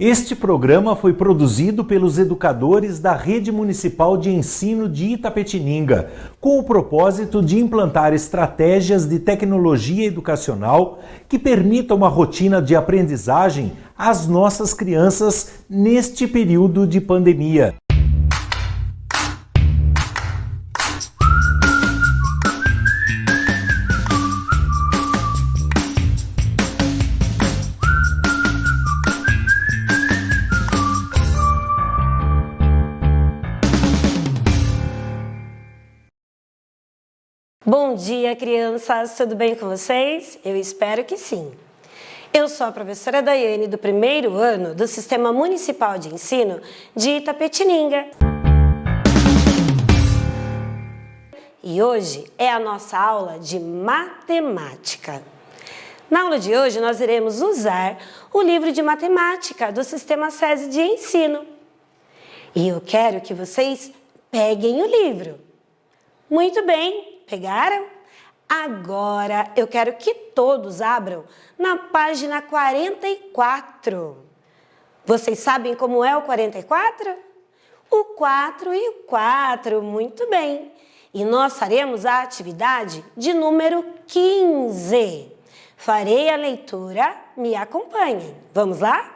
Este programa foi produzido pelos educadores da Rede Municipal de Ensino de Itapetininga, com o propósito de implantar estratégias de tecnologia educacional que permitam uma rotina de aprendizagem às nossas crianças neste período de pandemia. Bom dia, crianças! Tudo bem com vocês? Eu espero que sim. Eu sou a professora Daiane, do primeiro ano do Sistema Municipal de Ensino de Itapetininga. E hoje é a nossa aula de matemática. Na aula de hoje, nós iremos usar o livro de matemática do Sistema SESI de Ensino. E eu quero que vocês peguem o livro. Muito bem! Pegaram? Agora eu quero que todos abram na página 44. Vocês sabem como é o 44? O 4 e o 4, muito bem. E nós faremos a atividade de número 15. Farei a leitura, me acompanhem. Vamos lá?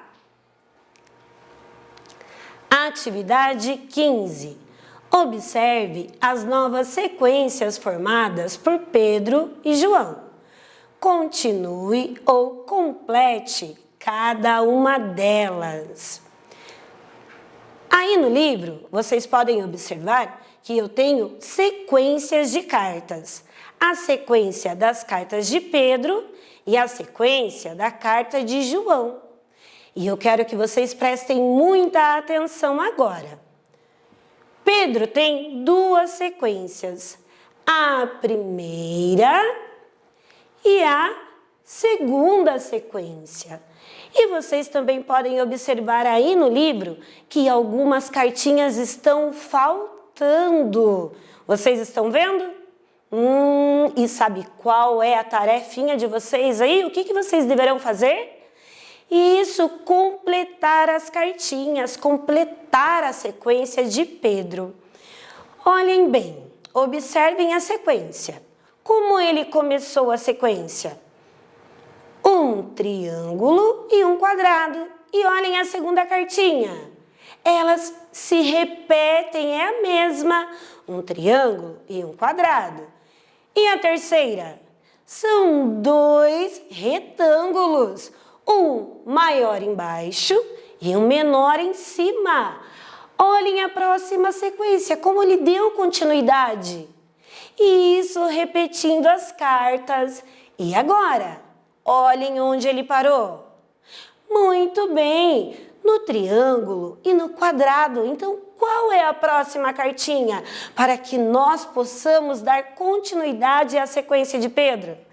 Atividade 15. Observe as novas sequências formadas por Pedro e João. Continue ou complete cada uma delas. Aí no livro, vocês podem observar que eu tenho sequências de cartas. A sequência das cartas de Pedro e a sequência da carta de João. E eu quero que vocês prestem muita atenção agora. Pedro tem duas sequências, a primeira e a segunda sequência. E vocês também podem observar aí no livro que algumas cartinhas estão faltando. Vocês estão vendo? E sabe qual é a tarefinha de vocês aí? O que vocês deverão fazer? Isso, completar as cartinhas, completar a sequência de Pedro. Olhem bem, observem a sequência. Como ele começou a sequência? Um triângulo e um quadrado. E olhem a segunda cartinha. Elas se repetem, é a mesma. Um triângulo e um quadrado. E a terceira? São dois retângulos. Um maior embaixo e um menor em cima. Olhem a próxima sequência, como ele deu continuidade. E isso repetindo as cartas. E agora? Olhem onde ele parou. Muito bem, no triângulo e no quadrado. Então, qual é a próxima cartinha para que nós possamos dar continuidade à sequência de Pedro?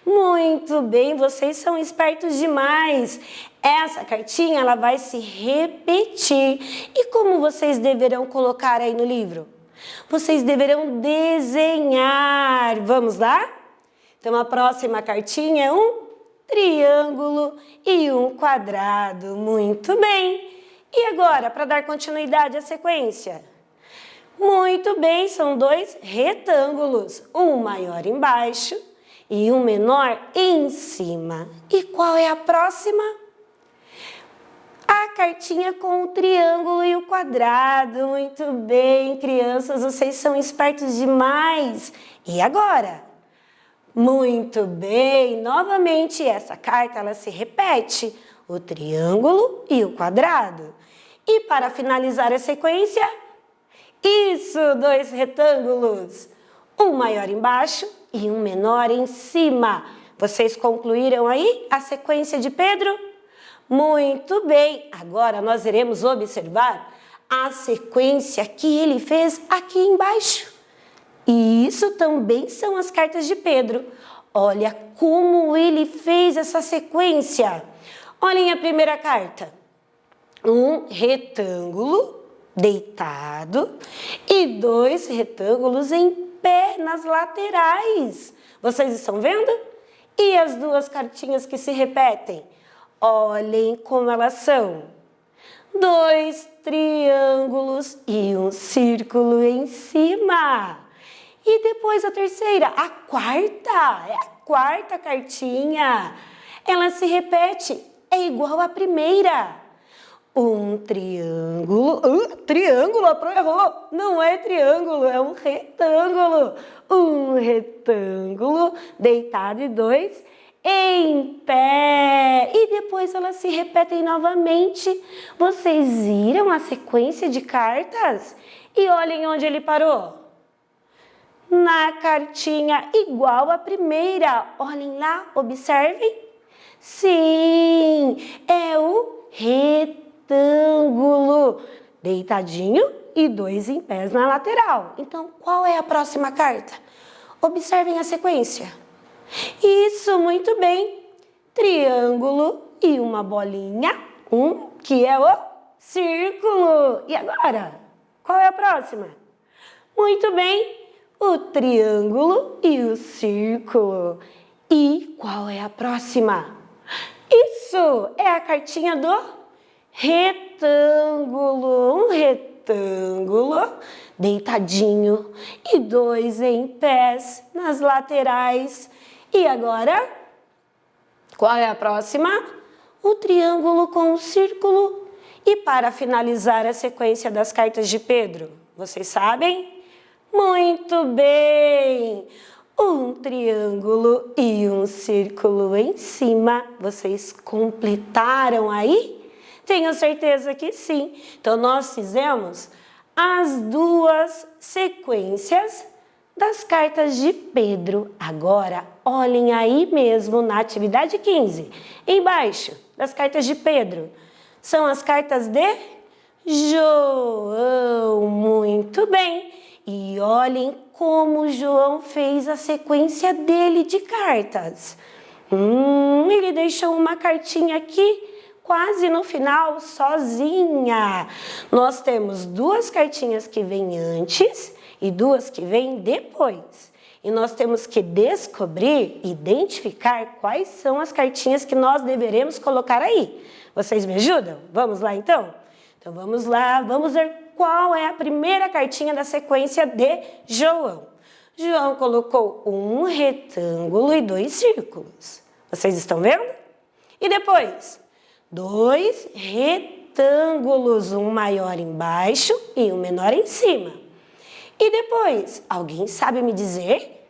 Muito bem, vocês são espertos demais. Essa cartinha ela vai se repetir. E como vocês deverão colocar aí no livro? Vocês deverão desenhar. Vamos lá? Então, a próxima cartinha é um triângulo e um quadrado. Muito bem. E agora, para dar continuidade à sequência? Muito bem, são dois retângulos. Um maior embaixo e um menor em cima. E qual é a próxima? A cartinha com o triângulo e o quadrado. Muito bem, crianças, vocês são espertos demais. E agora? Muito bem, novamente essa carta ela se repete. O triângulo e o quadrado. E para finalizar a sequência, isso, dois retângulos. Um maior embaixo e um menor em cima. Vocês concluíram aí a sequência de Pedro? Muito bem, agora nós iremos observar a sequência que ele fez aqui embaixo. E isso também são as cartas de Pedro. Olha como ele fez essa sequência. Olhem a primeira carta. Um retângulo deitado e dois retângulos em pé nas laterais. Vocês estão vendo? E as duas cartinhas que se repetem? Olhem como elas são. 2 triângulos e um círculo em cima. E depois a terceira, a quarta cartinha. Ela se repete, é igual à primeira. Um triângulo, triângulo, a Pro errou, não é triângulo, é um retângulo. Um retângulo deitado e 2 em pé. E depois elas se repetem novamente. Vocês viram a sequência de cartas? E olhem onde ele parou. Na cartinha igual à primeira. Olhem lá, observem. Sim, é o retângulo. Deitadinho e 2 em pés na lateral. Então, qual é a próxima carta? Observem a sequência. Isso, muito bem. Triângulo e uma bolinha, que é o círculo. E agora? Qual é a próxima? Muito bem, o triângulo e o círculo. E qual é a próxima? Isso, é a cartinha do retângulo. Um retângulo deitadinho e 2 em pés nas laterais. E agora, qual é a próxima? O triângulo com o círculo. E para finalizar a sequência das cartas de Pedro, vocês sabem? Muito bem! Um triângulo e um círculo em cima. Vocês completaram aí? Tenho certeza que sim. Então, nós fizemos as 2 sequências das cartas de Pedro. Agora, olhem aí mesmo na atividade 15, embaixo das cartas de Pedro. São as cartas de João. Muito bem. E olhem como João fez a sequência dele de cartas. Ele deixou uma cartinha aqui quase no final, sozinha. Nós temos 2 cartinhas que vêm antes e 2 que vêm depois. E nós temos que descobrir, identificar quais são as cartinhas que nós deveremos colocar aí. Vocês me ajudam? Vamos lá, então? Então, vamos lá, vamos ver qual é a primeira cartinha da sequência de João. João colocou um retângulo e 2 círculos. Vocês estão vendo? E depois? 2 retângulos, um maior embaixo e um menor em cima. E depois, alguém sabe me dizer?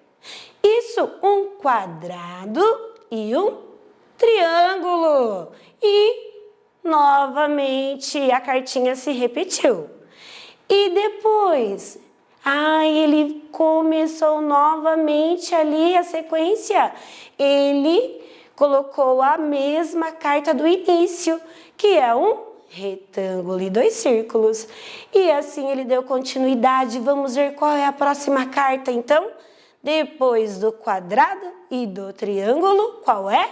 Isso, um quadrado e um triângulo. E, novamente, a cartinha se repetiu. E depois, ele começou novamente ali a sequência. Ele colocou a mesma carta do início, que é um retângulo e 2 círculos. E assim ele deu continuidade. Vamos ver qual é a próxima carta, então? Depois do quadrado e do triângulo, qual é?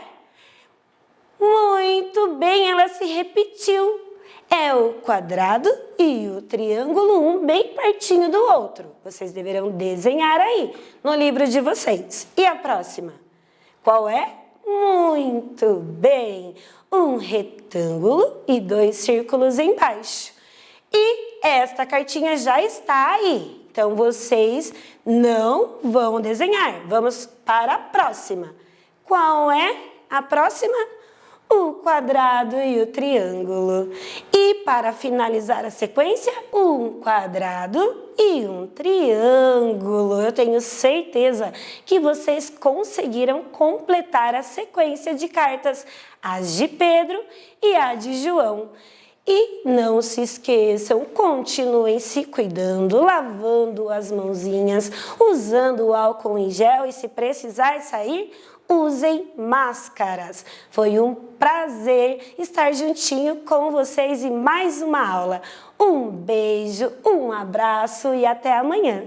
Muito bem, ela se repetiu. É o quadrado e o triângulo, um bem pertinho do outro. Vocês deverão desenhar aí no livro de vocês. E a próxima? Qual é? Muito bem, um retângulo e 2 círculos embaixo. E esta cartinha já está aí. Então, vocês não vão desenhar. Vamos para a próxima. Qual é a próxima? O quadrado e o triângulo. E para finalizar a sequência, um quadrado e um triângulo. Eu tenho certeza que vocês conseguiram completar a sequência de cartas, as de Pedro e a de João. E não se esqueçam, continuem se cuidando, lavando as mãozinhas, usando o álcool em gel e se precisar sair, usem máscaras. Foi um prazer estar juntinho com vocês em mais uma aula. Um beijo, um abraço e até amanhã.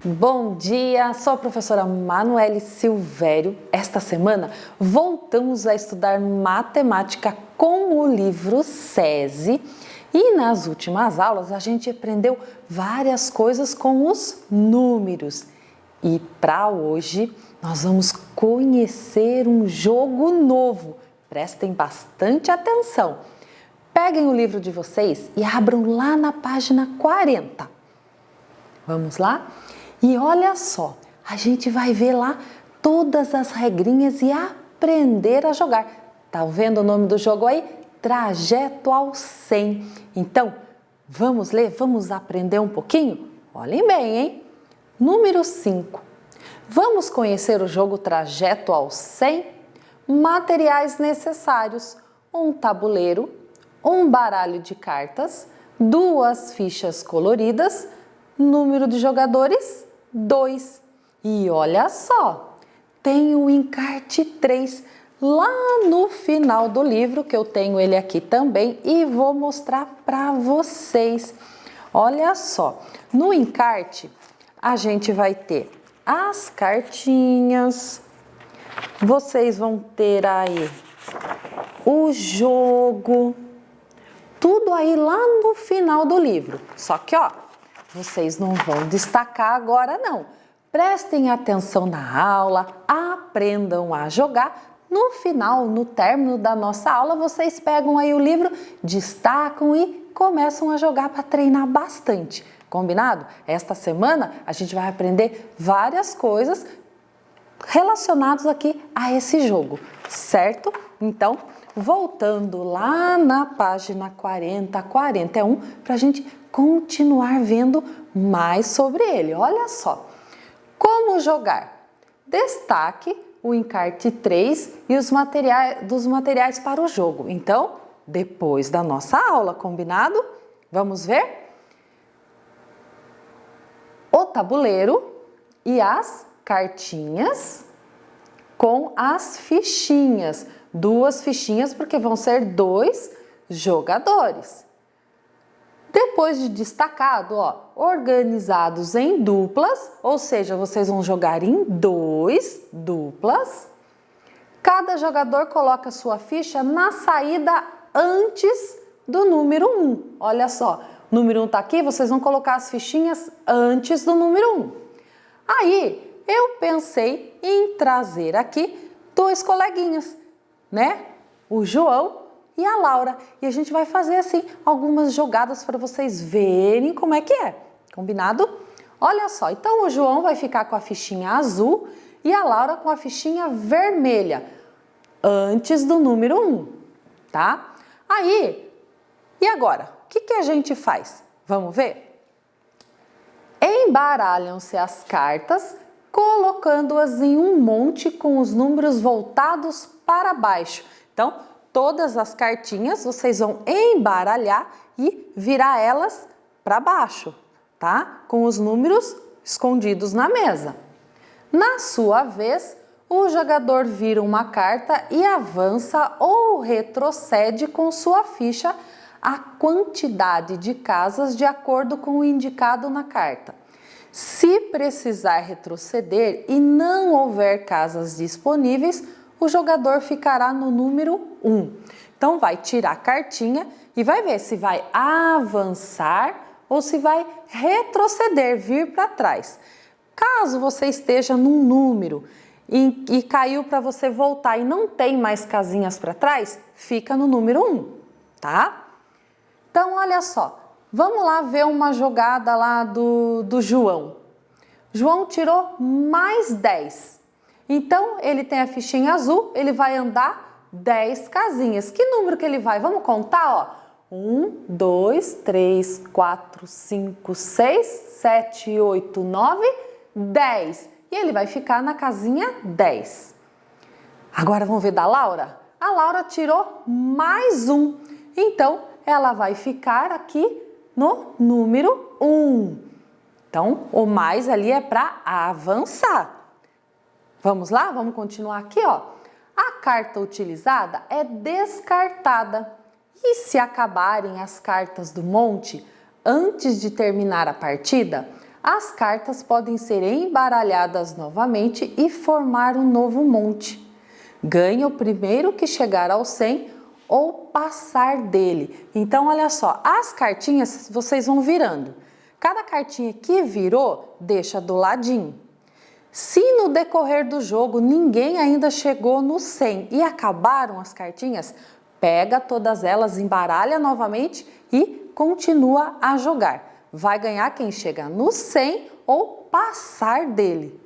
Bom dia, sou a professora Manuele Silvério. Esta semana voltamos a estudar matemática com o livro SESI e nas últimas aulas a gente aprendeu várias coisas com os números. E para hoje nós vamos conhecer um jogo novo. prestem bastante atenção. Peguem o livro de vocês e abram lá na página 40. Vamos lá? E olha só, a gente vai ver lá todas as regrinhas e aprender a jogar. Tá vendo o nome do jogo aí? Trajeto ao 100. Então, vamos ler? Vamos aprender um pouquinho? Olhem bem, hein? Número 5. Vamos conhecer o jogo Trajeto ao 100? Materiais necessários: um tabuleiro, um baralho de cartas, 2 fichas coloridas, número de jogadores 2. E olha só, tem o encarte 3 lá no final do livro, que eu tenho ele aqui também e vou mostrar para vocês. Olha só, no encarte a gente vai ter as cartinhas, vocês vão ter aí o jogo, tudo aí lá no final do livro. Só que, ó, vocês não vão destacar agora, não. Prestem atenção na aula, aprendam a jogar. No final, no término da nossa aula, vocês pegam aí o livro, destacam e começam a jogar para treinar bastante. Combinado? Esta semana a gente vai aprender várias coisas relacionadas aqui a esse jogo, certo? Então, voltando lá na página 40, 41, para a gente continuar vendo mais sobre ele. Olha só, como jogar? Destaque o encarte 3 e os materiais para o jogo. Então, depois da nossa aula, combinado? Vamos ver? O tabuleiro e as cartinhas com as fichinhas. 2 fichinhas, porque vão ser 2 jogadores. Depois de destacado, ó, organizados em duplas, ou seja, vocês vão jogar em 2 duplas. Cada jogador coloca sua ficha na saída antes do número 1. Olha só, o número 1 tá aqui, vocês vão colocar as fichinhas antes do número 1. Aí, eu pensei em trazer aqui 2 coleguinhas, né? O João e a Laura. E a gente vai fazer assim algumas jogadas para vocês verem como é que é. Combinado? Olha só, então o João vai ficar com a fichinha azul e a Laura com a fichinha vermelha antes do número 1, tá? Aí, e agora? O que a gente faz? Vamos ver? Embaralham-se as cartas, colocando-as em um monte com os números voltados para baixo. Então, todas as cartinhas vocês vão embaralhar e virar elas para baixo, tá? Com os números escondidos na mesa. Na sua vez, o jogador vira uma carta e avança ou retrocede com sua ficha a quantidade de casas de acordo com o indicado na carta. Se precisar retroceder e não houver casas disponíveis, o jogador ficará no número 1. Então, vai tirar a cartinha e vai ver se vai avançar ou se vai retroceder, vir para trás. Caso você esteja num número e caiu para você voltar e não tem mais casinhas para trás, fica no número 1, tá? Então, olha só. Vamos lá ver uma jogada lá do João. João tirou mais 10. Então, ele tem a fichinha azul, ele vai andar 10 casinhas. Que número que ele vai? Vamos contar, ó. 1, 2, 3, 4, 5, 6, 7, 8, 9, 10. E ele vai ficar na casinha 10. Agora vamos ver da Laura? A Laura tirou mais 1. Então, ela vai ficar aqui no número 1. Então, o mais ali é para avançar. Vamos lá? Vamos continuar aqui, ó. A carta utilizada é descartada. E se acabarem as cartas do monte antes de terminar a partida, as cartas podem ser embaralhadas novamente e formar um novo monte. Ganha o primeiro que chegar ao 100 ou passar dele. Então, olha só, as cartinhas vocês vão virando. Cada cartinha que virou, deixa do ladinho. Se no decorrer do jogo ninguém ainda chegou no 100 e acabaram as cartinhas, pega todas elas, embaralha novamente e continua a jogar. Vai ganhar quem chega no 100 ou passar dele.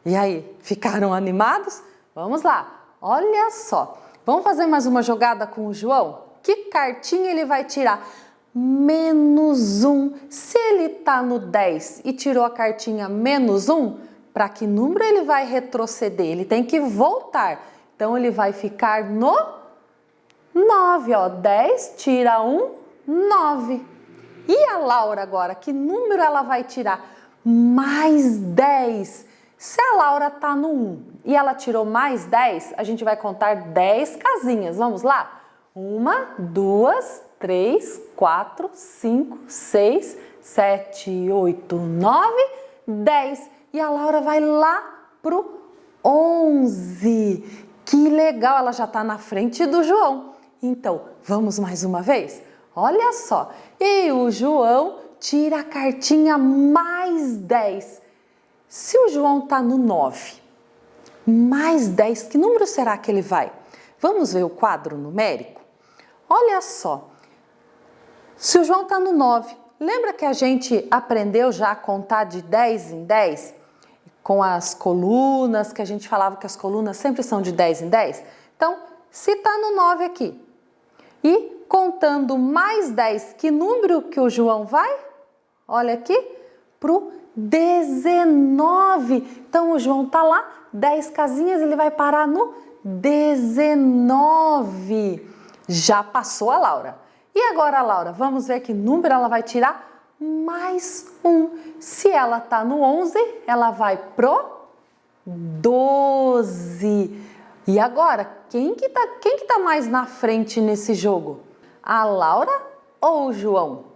E aí, ficaram animados? Vamos lá, olha só. Vamos fazer mais uma jogada com o João? Que cartinha ele vai tirar? -1. Se ele está no 10 e tirou a cartinha -1, para que número ele vai retroceder? Ele tem que voltar. Então, ele vai ficar no 9. Ó. 10 tira 1, 9. E a Laura agora? Que número ela vai tirar? Mais 10. Se a Laura está no 1 e ela tirou mais 10, a gente vai contar 10 casinhas. Vamos lá? 1, 2, 3, 4, 5, 6, 7, 8, 9, 10. E a Laura vai lá pro 11. Que legal, ela já está na frente do João. Então, vamos mais uma vez? Olha só. E o João tira a cartinha mais 10. Se o João está no 9, mais 10, que número será que ele vai? Vamos ver o quadro numérico? Olha só. Se o João está no 9, lembra que a gente aprendeu já a contar de 10 em 10? Com as colunas, que a gente falava que as colunas sempre são de 10 em 10? Então, se está no 9 aqui, e contando mais 10, que número que o João vai? Olha aqui, para o 19. Então, o João está lá, 10 casinhas, ele vai parar no 19. Já passou a Laura. E agora a Laura, vamos ver que número ela vai tirar? Mais 1. Se ela está no 11, ela vai pro 12. E agora, quem que tá mais na frente nesse jogo? A Laura ou o João?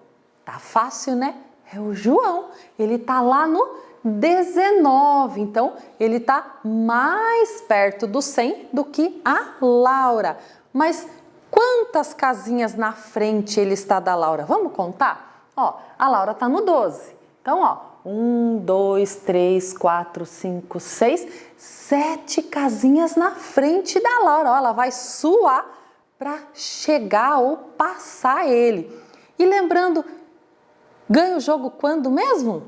Tá fácil, né? É o João. Ele tá lá no 19. Então, ele tá mais perto do 100 do que a Laura. Mas quantas casinhas na frente ele está da Laura? Vamos contar? Ó, a Laura tá no 12. Então, ó, 1, 2, 3, 4, 5, 6, 7 casinhas na frente da Laura. Ó, ela vai suar para chegar ou passar ele. E lembrando, ganha o jogo quando mesmo?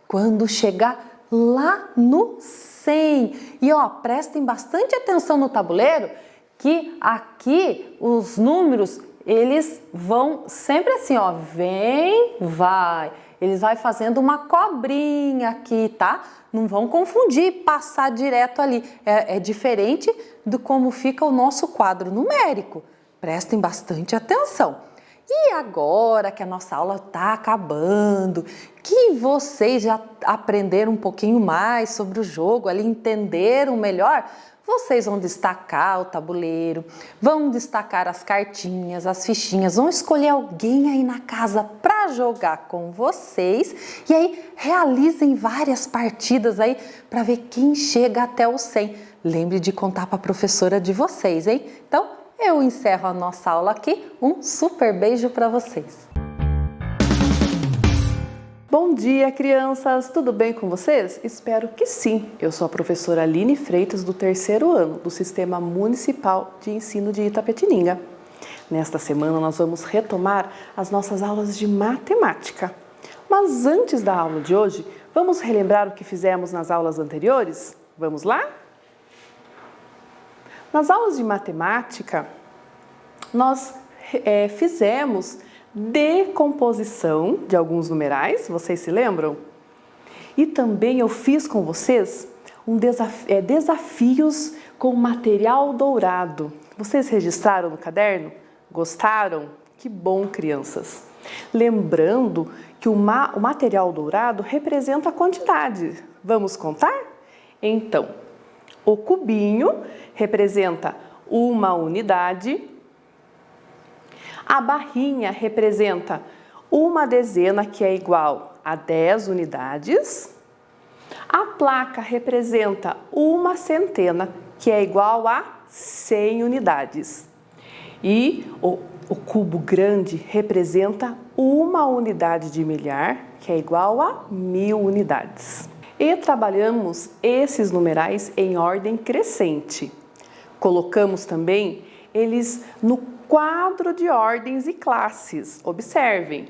Quando chegar lá no 100. E ó, prestem bastante atenção no tabuleiro, que aqui os números, eles vão sempre assim, ó, vem, vai. Eles vai fazendo uma cobrinha aqui, tá? Não vão confundir, passar direto ali. É diferente do como fica o nosso quadro numérico. Prestem bastante atenção. E agora que a nossa aula está acabando, que vocês já aprenderam um pouquinho mais sobre o jogo, ali entenderam melhor, vocês vão destacar o tabuleiro, vão destacar as cartinhas, as fichinhas, vão escolher alguém aí na casa para jogar com vocês e aí realizem várias partidas aí para ver quem chega até o 100. Lembre de contar para a professora de vocês, hein? Então, eu encerro a nossa aula aqui. Um super beijo para vocês. Bom dia, crianças! Tudo bem com vocês? Espero que sim! Eu sou a professora Aline Freitas, do 3º ano do Sistema Municipal de Ensino de Itapetininga. Nesta semana nós vamos retomar as nossas aulas de matemática. Mas antes da aula de hoje, vamos relembrar o que fizemos nas aulas anteriores? Vamos lá? Nas aulas de matemática, nós fizemos decomposição de alguns numerais, vocês se lembram? E também eu fiz com vocês desafios com material dourado. Vocês registraram no caderno? Gostaram? Que bom, crianças! Lembrando que o material dourado representa a quantidade. Vamos contar? Então, o cubinho representa uma unidade, a barrinha representa uma dezena, que é igual a 10 unidades, a placa representa uma centena, que é igual a 100 unidades, e o cubo grande representa uma unidade de milhar, que é igual a 1000 unidades. e trabalhamos esses numerais em ordem crescente. Colocamos também eles no quadro de ordens e classes. Observem,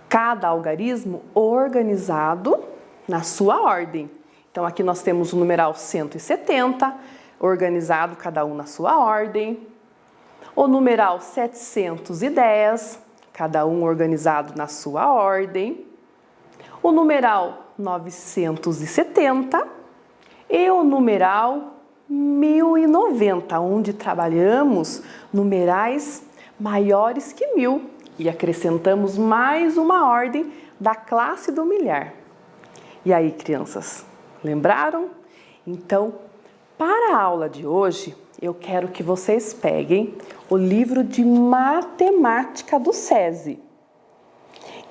cada algarismo organizado na sua ordem. Então, aqui nós temos o numeral 170, organizado cada um na sua ordem. O numeral 710, cada um organizado na sua ordem. O numeral 970 e o numeral 1090, onde trabalhamos numerais maiores que 1000 e acrescentamos mais uma ordem da classe do milhar. E aí, crianças, lembraram? Então, para a aula de hoje, eu quero que vocês peguem o livro de matemática do SESI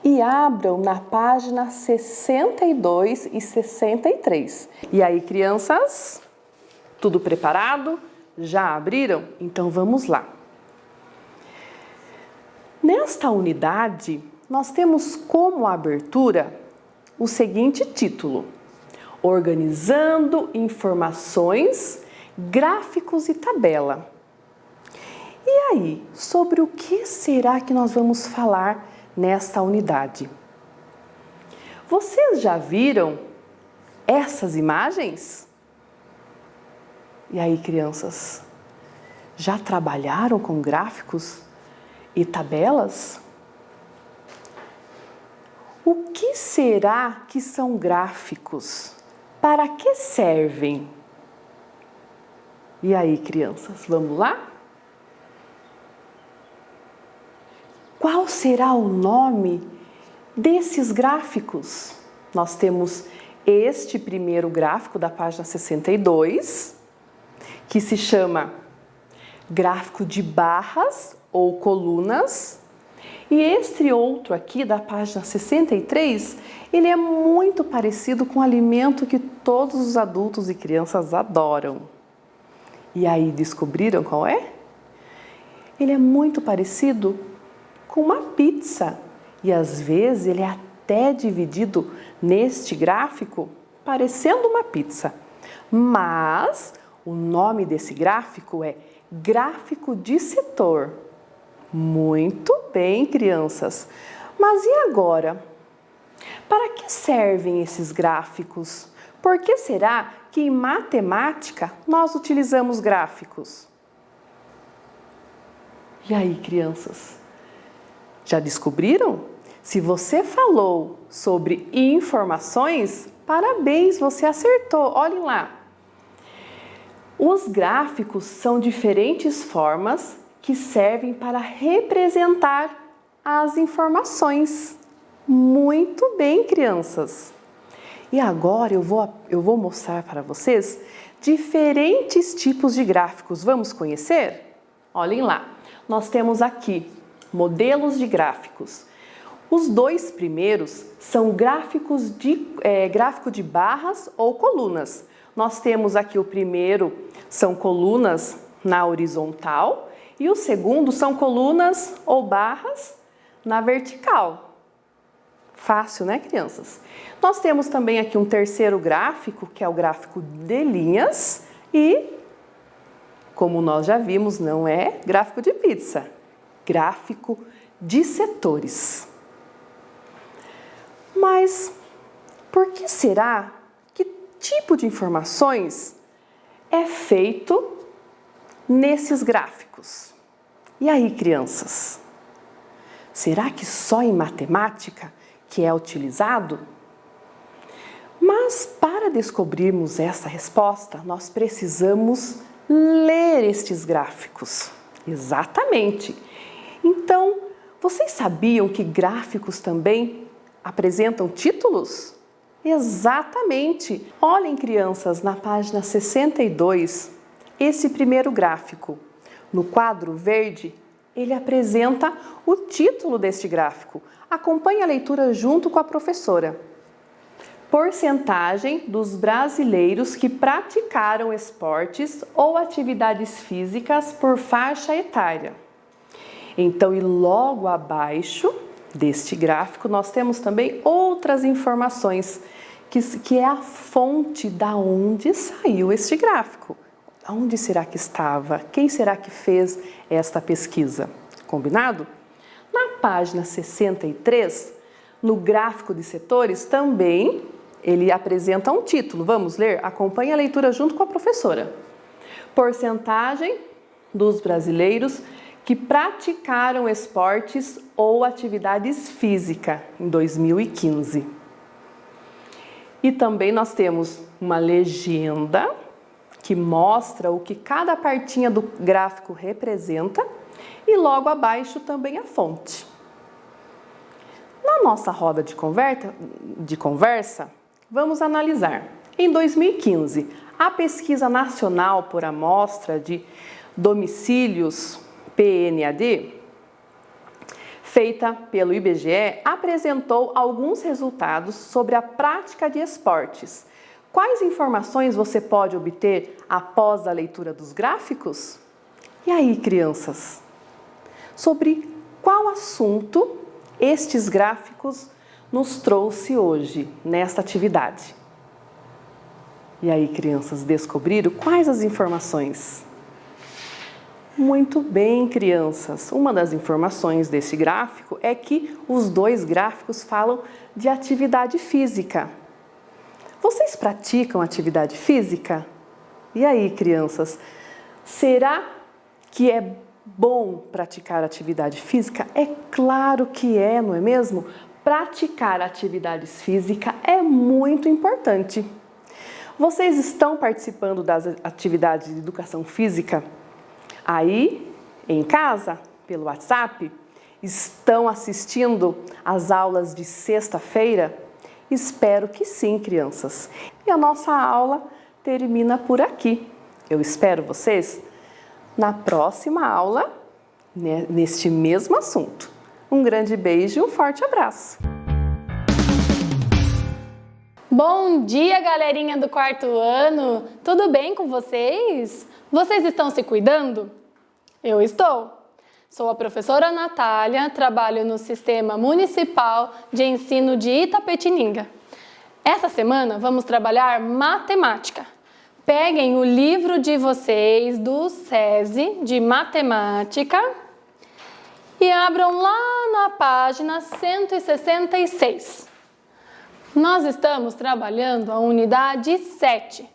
e abram na página 62 e 63. E aí, crianças, tudo preparado? Já abriram? Então vamos lá. Nesta unidade, nós temos como abertura o seguinte título: Organizando informações, gráficos e tabela. E aí, sobre o que será que nós vamos falar nesta unidade? Vocês já viram essas imagens? E aí, crianças, já trabalharam com gráficos e tabelas? O que será que são gráficos? Para que servem? E aí, crianças, vamos lá? Qual será o nome desses gráficos? Nós temos este primeiro gráfico da página 62, que se chama gráfico de barras ou colunas. E este outro aqui da página 63, ele é muito parecido com o alimento que todos os adultos e crianças adoram. E aí, descobriram qual é? Ele é muito parecido com uma pizza. E às vezes ele é até dividido neste gráfico, parecendo uma pizza. Mas o nome desse gráfico é gráfico de setor. Muito bem, crianças. Mas e agora? Para que servem esses gráficos? Por que será que em matemática nós utilizamos gráficos? E aí, crianças? Já descobriram? Se você falou sobre informações, parabéns, você acertou. Olhem lá. Os gráficos são diferentes formas que servem para representar as informações. Muito bem, crianças. E agora eu vou mostrar para vocês diferentes tipos de gráficos. Vamos conhecer? Olhem lá. Nós temos aqui modelos de gráficos. Os dois primeiros são gráfico de barras ou colunas. Nós temos aqui o primeiro, são colunas na horizontal, e o segundo são colunas ou barras na vertical. Fácil, né, crianças? Nós temos também aqui um terceiro gráfico, que é o gráfico de linhas, e, como nós já vimos, não é gráfico de pizza, gráfico de setores. Mas por que será? Que tipo de informações é feito nesses gráficos? E aí, crianças? Será que só em matemática que é utilizado? Mas para descobrirmos essa resposta, nós precisamos ler estes gráficos. Exatamente. Então, vocês sabiam que gráficos também apresentam títulos? Exatamente! Olhem, crianças, na página 62, esse primeiro gráfico. No quadro verde, ele apresenta o título deste gráfico. Acompanhe a leitura junto com a professora. Porcentagem dos brasileiros que praticaram esportes ou atividades físicas por faixa etária. Então, e logo abaixo deste gráfico, nós temos também outras informações que é a fonte da onde saiu este gráfico. Onde será que estava? Quem será que fez esta pesquisa? Combinado? Na página 63, no gráfico de setores, também ele apresenta um título. Vamos ler? Acompanhe a leitura junto com a professora. Porcentagem dos brasileiros que praticaram esportes ou atividades físicas em 2015. E também nós temos uma legenda que mostra o que cada partinha do gráfico representa e logo abaixo também a fonte. Na nossa roda de conversa, vamos analisar. Em 2015, a Pesquisa Nacional por Amostra de Domicílios, PNAD, feita pelo IBGE, apresentou alguns resultados sobre a prática de esportes. Quais informações você pode obter após a leitura dos gráficos? E aí, crianças? Sobre qual assunto estes gráficos nos trouxe hoje, nesta atividade? E aí, crianças, descobriram quais as informações? Muito bem, crianças. Uma das informações desse gráfico é que os dois gráficos falam de atividade física. Vocês praticam atividade física? E aí, crianças, será que é bom praticar atividade física? É claro que é, não é mesmo? Praticar atividades físicas é muito importante. Vocês estão participando das atividades de educação física aí em casa, pelo WhatsApp? Estão assistindo às aulas de sexta-feira? Espero que sim, crianças. E a nossa aula termina por aqui. Eu espero vocês na próxima aula, neste mesmo assunto. Um grande beijo e um forte abraço. Bom dia, galerinha do quarto ano! Tudo bem com vocês? Vocês estão se cuidando? Eu estou! Sou a professora Natália, trabalho no Sistema Municipal de Ensino de Itapetininga. Essa semana vamos trabalhar matemática. Peguem o livro de vocês do SESI de matemática e abram lá na página 166. Nós estamos trabalhando a unidade 7,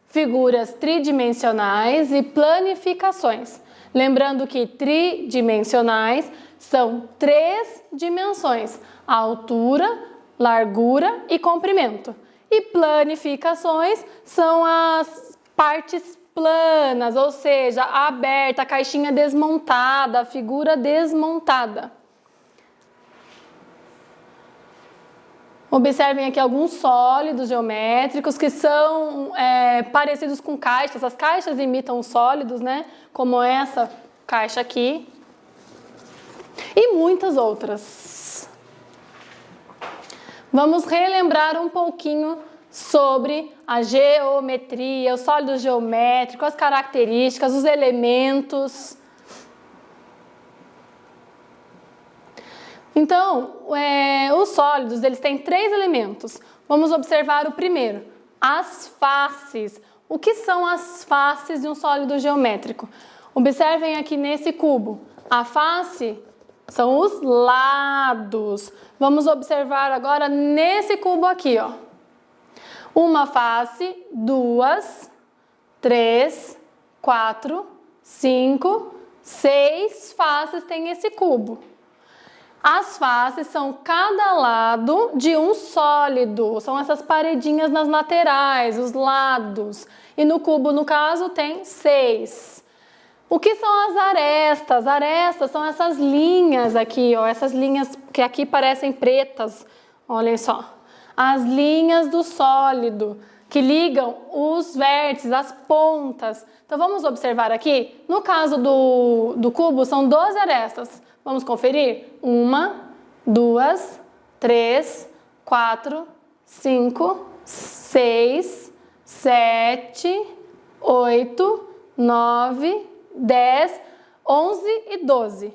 figuras tridimensionais e planificações. Lembrando que tridimensionais são 3 dimensões, a altura, largura e comprimento. E planificações são as partes planas, ou seja, aberta, a caixinha desmontada, a figura desmontada. Observem aqui alguns sólidos geométricos que são parecidos com caixas. As caixas imitam sólidos, né? Como essa caixa aqui. E muitas outras. Vamos relembrar um pouquinho sobre a geometria, os sólidos geométricos, as características, os elementos. Então, os sólidos, eles têm 3 elementos. Vamos observar o primeiro, as faces. O que são as faces de um sólido geométrico? Observem aqui nesse cubo. A face são os lados. Vamos observar agora nesse cubo aqui, ó. Uma face, 2, 3, 4, 5, 6 faces tem esse cubo. As faces são cada lado de um sólido, são essas paredinhas nas laterais, os lados. E no cubo, no caso, tem 6. O que são as arestas? Arestas são essas linhas aqui, ó, essas linhas que aqui parecem pretas, olhem só. As linhas do sólido, que ligam os vértices, as pontas. Então, vamos observar aqui, no caso do cubo, são 12 arestas. Vamos conferir? 1, 2, 3, 4, 5, 6, 7, 8, 9, 10, 11 e 12.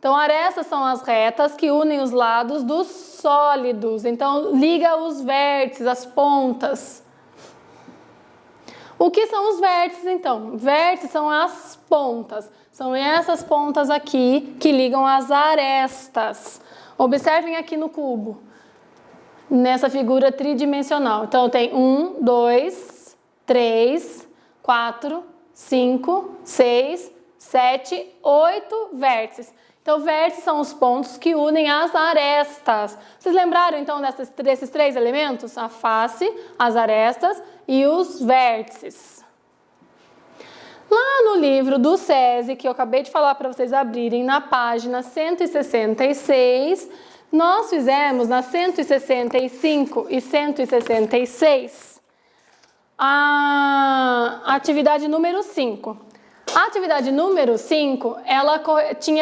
Então, arestas são as retas que unem os lados dos sólidos. Então, liga os vértices, as pontas. O que são os vértices, então? Vértices são as pontas. São essas pontas aqui que ligam as arestas. Observem aqui no cubo, nessa figura tridimensional. Então, tem 1, 2, 3, 4, 5, 6, 7, 8 vértices. Então, vértices são os pontos que unem as arestas. Vocês lembraram, então, desses 3 elementos? A face, as arestas e os vértices. Lá no livro do SESI, que eu acabei de falar para vocês abrirem, na página 166, nós fizemos na 165 e 166 a atividade número 5. A atividade número 5,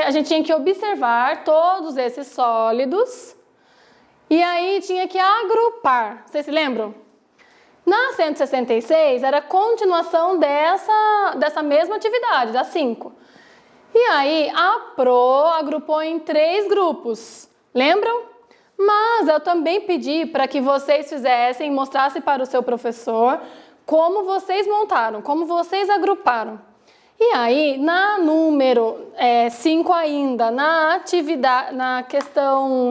a gente tinha que observar todos esses sólidos e aí tinha que agrupar. Vocês se lembram? Na 166 era a continuação dessa mesma atividade, da 5. E aí a PRO agrupou em 3 grupos, lembram? Mas eu também pedi para que vocês fizessem, mostrassem para o seu professor como vocês montaram, como vocês agruparam. E aí, na número 5 ainda, na atividade, na questão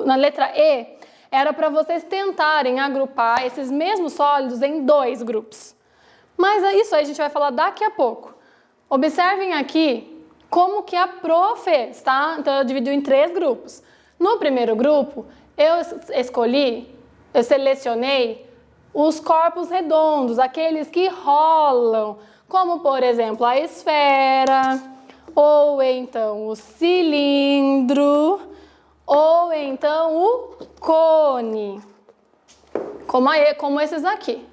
na letra E, era para vocês tentarem agrupar esses mesmos sólidos em 2 grupos. Mas isso aí a gente vai falar daqui a pouco. Observem aqui como que a PRO fez, tá? Então, eu dividi em 3 grupos. No primeiro grupo, eu selecionei os corpos redondos, aqueles que rolam, como, por exemplo, a esfera, ou então o cilindro, ou então o cone, como esses aqui.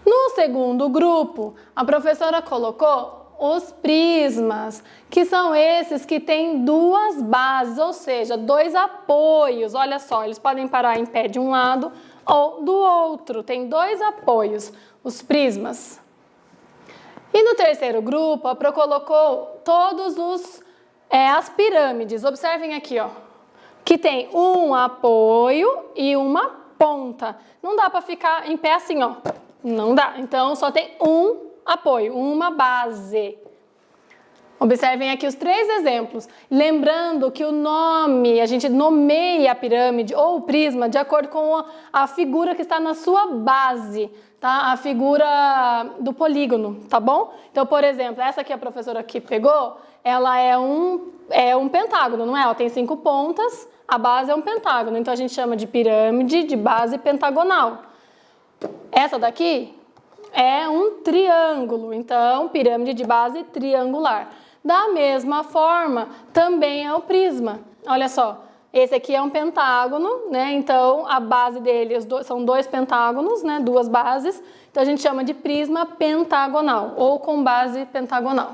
No segundo grupo, a professora colocou os prismas, que são esses que têm 2 bases, ou seja, 2 apoios. Olha só, eles podem parar em pé de um lado ou do outro. Tem 2 apoios, os prismas. E no terceiro grupo, a Pro colocou todos as pirâmides. Observem aqui, ó, que tem um apoio e uma ponta. Não dá para ficar em pé assim, ó. Não dá. Então, só tem um apoio, uma base. Observem aqui os 3 exemplos. Lembrando que o nome, a gente nomeia a pirâmide ou o prisma de acordo com a figura que está na sua base, tá? A figura do polígono, tá bom? Então, por exemplo, essa que a professora aqui pegou, ela é um pentágono, não é? Ela tem 5 pontas, a base é um pentágono. Então, a gente chama de pirâmide de base pentagonal. Essa daqui é um triângulo, então, pirâmide de base triangular. Da mesma forma, também é o prisma. Olha só, esse aqui é um pentágono, né? Então, a base dele são 2 pentágonos, né? 2 bases. Então, a gente chama de prisma pentagonal ou com base pentagonal.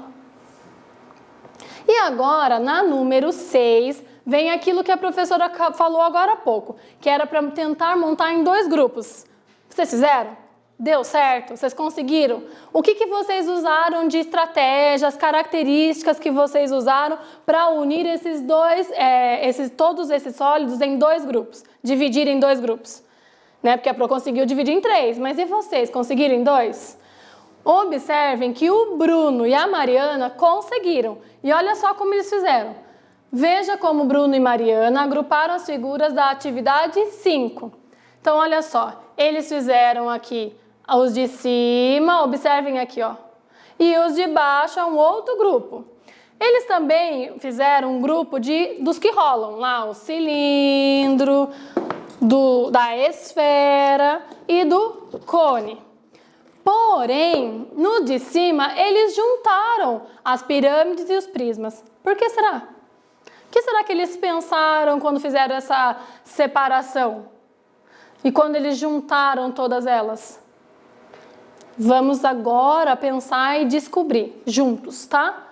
E agora, na número 6, vem aquilo que a professora falou agora há pouco, que era para tentar montar em 2 grupos. Vocês fizeram? Deu certo? Vocês conseguiram? O que vocês usaram de estratégias, características que vocês usaram para unir todos esses sólidos em 2 grupos? Dividir em 2 grupos? Né? Porque a Pro conseguiu dividir em 3, mas e vocês? Conseguiram em 2? Observem que o Bruno e a Mariana conseguiram. E olha só como eles fizeram. Veja como Bruno e Mariana agruparam as figuras da atividade 5. Então, olha só. Eles fizeram aqui os de cima, observem aqui, ó. E os de baixo é um outro grupo. Eles também fizeram um grupo dos que rolam lá, o cilindro, da esfera e do cone. Porém, no de cima, eles juntaram as pirâmides e os prismas. Por que será? O que será que eles pensaram quando fizeram essa separação? E quando eles juntaram todas elas? Vamos agora pensar e descobrir juntos, tá?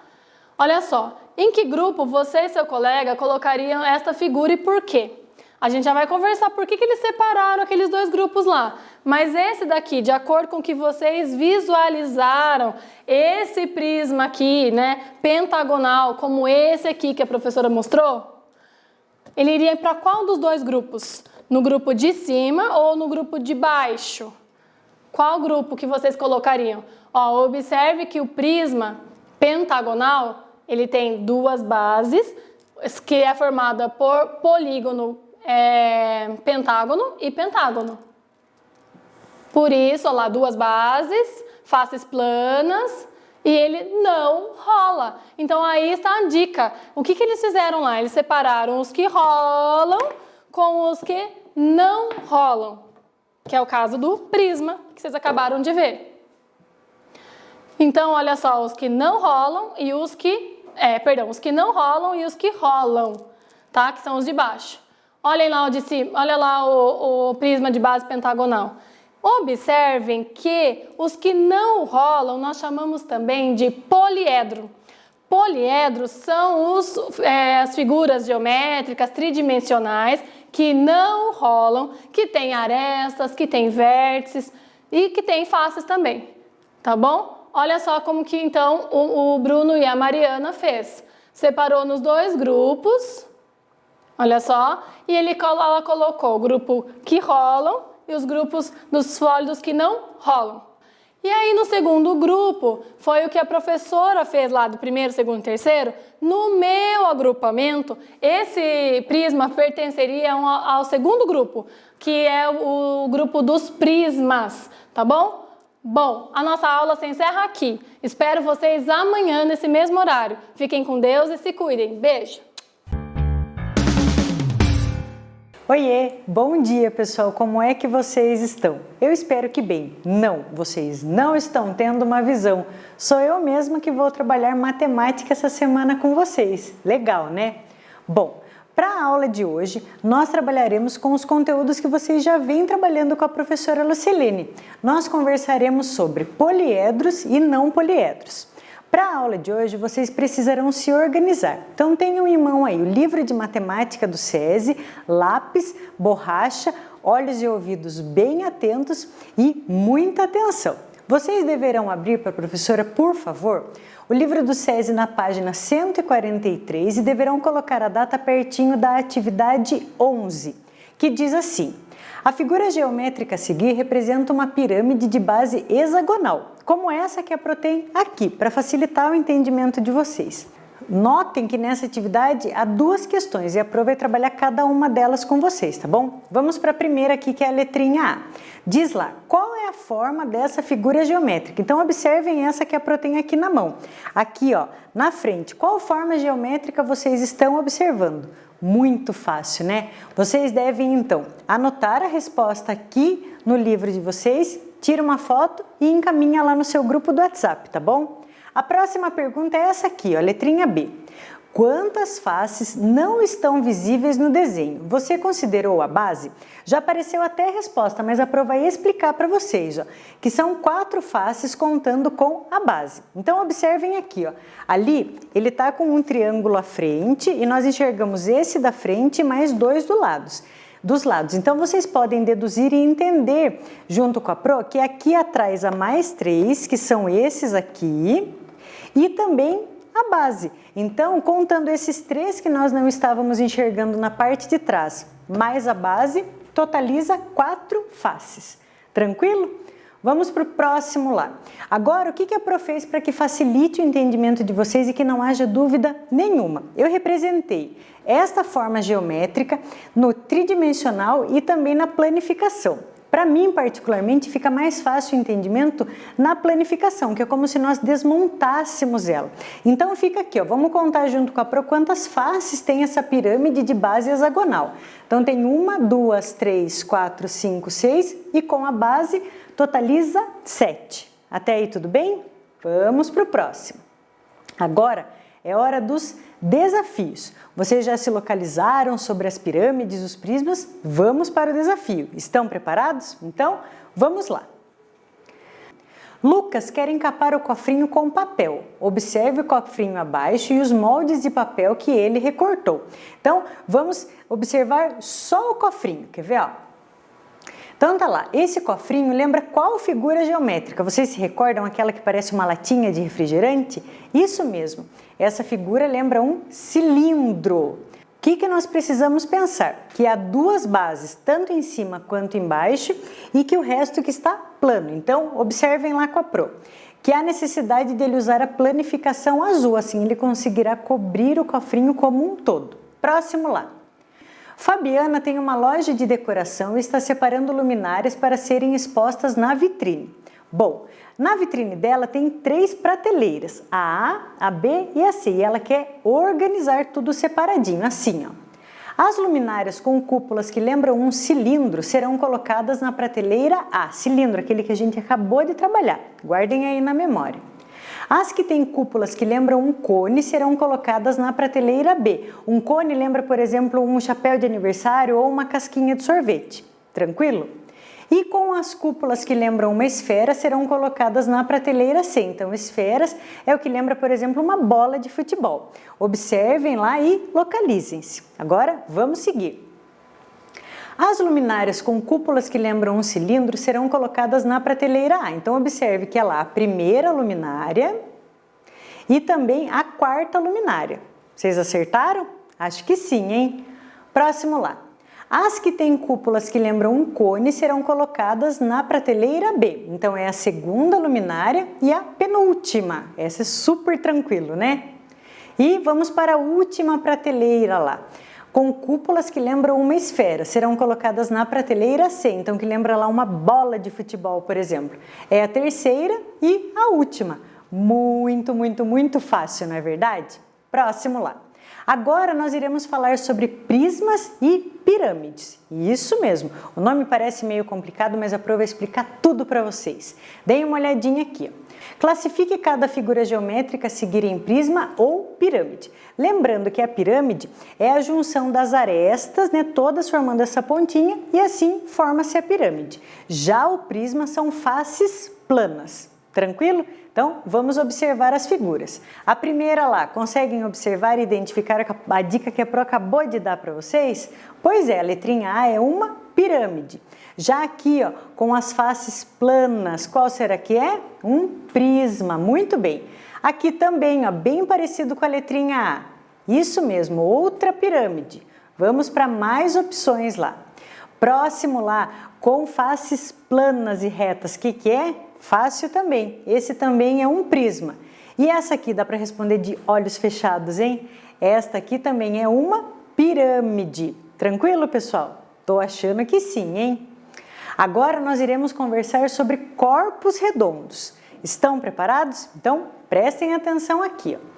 Olha só, em que grupo você e seu colega colocariam esta figura e por quê? A gente já vai conversar por que eles separaram aqueles dois grupos lá. Mas esse daqui, de acordo com o que vocês visualizaram, esse prisma aqui, né, pentagonal, como esse aqui que a professora mostrou, ele iria para qual dos dois grupos? No grupo de cima ou no grupo de baixo? Qual grupo que vocês colocariam? Ó, observe que o prisma pentagonal, ele tem duas bases, que é formada por polígono, pentágono e pentágono. Por isso, ó lá, duas bases, faces planas, e ele não rola. Então aí está a dica. O que eles fizeram lá? Eles separaram os que rolam com os que não rolam, que é o caso do prisma, que vocês acabaram de ver. Então, olha só, os que não rolam e os que... os que não rolam e os que rolam, tá? Que são os de baixo. Olhem lá o de cima, olha lá o prisma de base pentagonal. Observem que os que não rolam nós chamamos também de poliedro. Poliedros são as figuras geométricas tridimensionais que não rolam, que têm arestas, que têm vértices e que têm faces também, tá bom? Olha só como que então o Bruno e a Mariana fez. Separou nos dois grupos, olha só, e ela colocou o grupo que rolam e os grupos dos sólidos que não rolam. E aí no segundo grupo, foi o que a professora fez lá do primeiro, segundo e terceiro. No meu agrupamento, esse prisma pertenceria ao segundo grupo, que é o grupo dos prismas, tá bom? Bom, a nossa aula se encerra aqui. Espero vocês amanhã nesse mesmo horário. Fiquem com Deus e se cuidem. Beijo! Oiê, bom dia pessoal, como é que vocês estão? Eu espero que bem. Não, vocês não estão tendo uma visão. Sou eu mesma que vou trabalhar matemática essa semana com vocês. Legal, né? Bom, para a aula de hoje, nós trabalharemos com os conteúdos que vocês já vêm trabalhando com a professora Lucilene. Nós conversaremos sobre poliedros e não poliedros. Para a aula de hoje, vocês precisarão se organizar. Então, tenham em mão aí o livro de matemática do SESI, lápis, borracha, olhos e ouvidos bem atentos e muita atenção. Vocês deverão abrir para a professora, por favor, o livro do SESI na página 143 e deverão colocar a data pertinho da atividade 11, que diz assim: a figura geométrica a seguir representa uma pirâmide de base hexagonal, como essa que a Pro tem aqui, para facilitar o entendimento de vocês. Notem que nessa atividade há duas questões e a Pro vai trabalhar cada uma delas com vocês, tá bom? Vamos para a primeira aqui, que é a letrinha A. Diz lá, qual é a forma dessa figura geométrica? Então, observem essa que a Pro tem aqui na mão. Aqui, ó, na frente, qual forma geométrica vocês estão observando? Muito fácil, né? Vocês devem, então, anotar a resposta aqui no livro de vocês, tira uma foto e encaminha lá no seu grupo do WhatsApp, tá bom? A próxima pergunta é essa aqui, ó, letrinha B. Quantas faces não estão visíveis no desenho? Você considerou a base? Já apareceu até a resposta, mas a Pro vai explicar para vocês, ó, que são 4 faces contando com a base. Então, observem aqui, ó, ali ele está com um triângulo à frente e nós enxergamos esse da frente e mais 2 dos lados. Então, vocês podem deduzir e entender, junto com a Pro, que aqui atrás há mais 3, que são esses aqui, e também a base. Então, contando esses 3 que nós não estávamos enxergando na parte de trás, mais a base, totaliza 4 faces. Tranquilo? Vamos para o próximo lá. Agora, o que a Pro fez para que facilite o entendimento de vocês e que não haja dúvida nenhuma? Eu representei esta forma geométrica no tridimensional e também na planificação. Para mim, particularmente, fica mais fácil o entendimento na planificação, que é como se nós desmontássemos ela. Então, fica aqui, ó, vamos contar junto com a Pro quantas faces tem essa pirâmide de base hexagonal. Então, tem 1, 2, 3, 4, 5, 6 e com a base totaliza 7. Até aí, tudo bem? Vamos para o próximo. Agora é hora dos desafios. Vocês já se localizaram sobre as pirâmides, os prismas? Vamos para o desafio. Estão preparados? Então, vamos lá. Lucas quer encapar o cofrinho com papel. Observe o cofrinho abaixo e os moldes de papel que ele recortou. Então, vamos observar só o cofrinho. Quer ver? Ó? Então, tá lá. Esse cofrinho lembra qual figura geométrica? Vocês se recordam aquela que parece uma latinha de refrigerante? Isso mesmo. Essa figura lembra um cilindro. O que nós precisamos pensar? Que há duas bases, tanto em cima quanto embaixo, e que o resto que está plano. Então, observem lá com a Pro. Que há necessidade dele usar a planificação azul, assim ele conseguirá cobrir o cofrinho como um todo. Próximo lá. Fabiana tem uma loja de decoração e está separando luminárias para serem expostas na vitrine. Bom, na vitrine dela tem 3 prateleiras, a A, a B e a C, e ela quer organizar tudo separadinho, assim, ó. As luminárias com cúpulas que lembram um cilindro serão colocadas na prateleira A, cilindro, aquele que a gente acabou de trabalhar, guardem aí na memória. As que têm cúpulas que lembram um cone serão colocadas na prateleira B. Um cone lembra, por exemplo, um chapéu de aniversário ou uma casquinha de sorvete, tranquilo? E com as cúpulas que lembram uma esfera serão colocadas na prateleira C. Então, esferas é o que lembra, por exemplo, uma bola de futebol. Observem lá e localizem-se. Agora, vamos seguir. As luminárias com cúpulas que lembram um cilindro serão colocadas na prateleira A. Então, observe que é lá a primeira luminária e também a quarta luminária. Vocês acertaram? Acho que sim, hein? Próximo lá. As que têm cúpulas que lembram um cone serão colocadas na prateleira B. Então, é a segunda luminária e a penúltima. Essa é super tranquilo, né? E vamos para a última prateleira lá. Com cúpulas que lembram uma esfera, serão colocadas na prateleira C. Então, que lembra lá uma bola de futebol, por exemplo. É a terceira e a última. Muito, muito, muito fácil, não é verdade? Próximo lá. Agora nós iremos falar sobre prismas e pirâmides. Isso mesmo, o nome parece meio complicado, mas a Pro vai explicar tudo para vocês. Deem uma olhadinha aqui. Classifique cada figura geométrica a seguir em prisma ou pirâmide. Lembrando que a pirâmide é a junção das arestas, né, todas formando essa pontinha, e assim forma-se a pirâmide. Já o prisma são faces planas. Tranquilo? Então, vamos observar as figuras. A primeira lá, conseguem observar e identificar a dica que a Pro acabou de dar para vocês? Pois é, a letrinha A é uma pirâmide. Já aqui, ó, com as faces planas, qual será que é? Um prisma, muito bem. Aqui também, ó, bem parecido com a letrinha A. Isso mesmo, outra pirâmide. Vamos para mais opções lá. Próximo lá, com faces planas e retas, o que é? Fácil também, esse também é um prisma. E essa aqui dá para responder de olhos fechados, hein? Esta aqui também é uma pirâmide. Tranquilo, pessoal? Tô achando que sim, hein? Agora nós iremos conversar sobre corpos redondos. Estão preparados? Então, prestem atenção aqui, ó.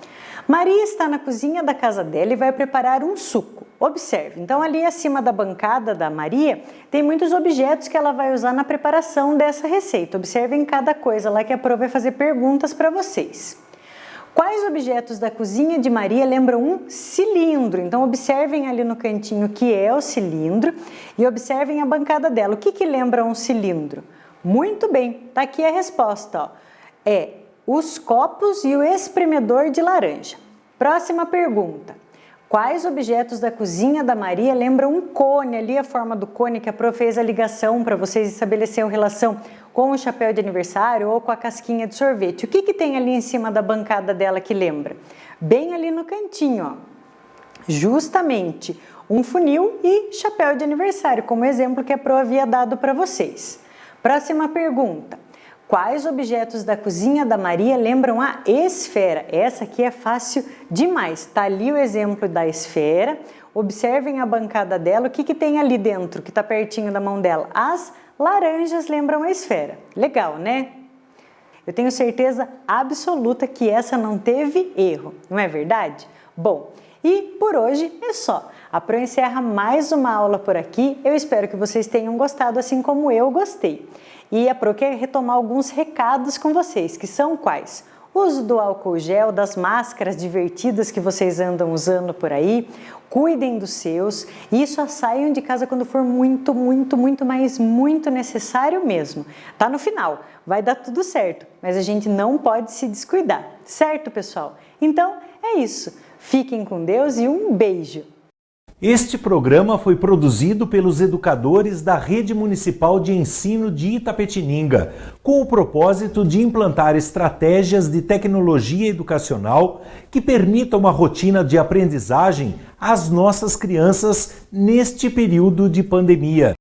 Maria está na cozinha da casa dela e vai preparar um suco. Observe, então ali acima da bancada da Maria tem muitos objetos que ela vai usar na preparação dessa receita. Observem cada coisa lá que a Pro vai fazer perguntas para vocês. Quais objetos da cozinha de Maria lembram um cilindro? Então observem ali no cantinho que é o cilindro e observem a bancada dela. O que lembra um cilindro? Muito bem, tá aqui a resposta, ó. É os copos e o espremedor de laranja. Próxima pergunta. Quais objetos da cozinha da Maria lembram um cone? Ali a forma do cone que a Pro fez a ligação para vocês estabelecerem relação com o chapéu de aniversário ou com a casquinha de sorvete. O que tem ali em cima da bancada dela que lembra? Bem ali no cantinho, ó. Justamente um funil e chapéu de aniversário, como exemplo que a Pro havia dado para vocês. Próxima pergunta. Quais objetos da cozinha da Maria lembram a esfera? Essa aqui é fácil demais. Tá ali o exemplo da esfera. Observem a bancada dela. O que tem ali dentro, que está pertinho da mão dela? As laranjas lembram a esfera. Legal, né? Eu tenho certeza absoluta que essa não teve erro, não é verdade? Bom, e por hoje é só. A Pro encerra mais uma aula por aqui. Eu espero que vocês tenham gostado, assim como eu gostei. E a Pro quer retomar alguns recados com vocês, que são quais? Uso do álcool gel, das máscaras divertidas que vocês andam usando por aí. Cuidem dos seus e só saiam de casa quando for muito necessário mesmo. Tá no final, vai dar tudo certo, mas a gente não pode se descuidar, certo, pessoal? Então é isso. Fiquem com Deus e um beijo! Este programa foi produzido pelos educadores da Rede Municipal de Ensino de Itapetininga, com o propósito de implantar estratégias de tecnologia educacional que permitam uma rotina de aprendizagem às nossas crianças neste período de pandemia.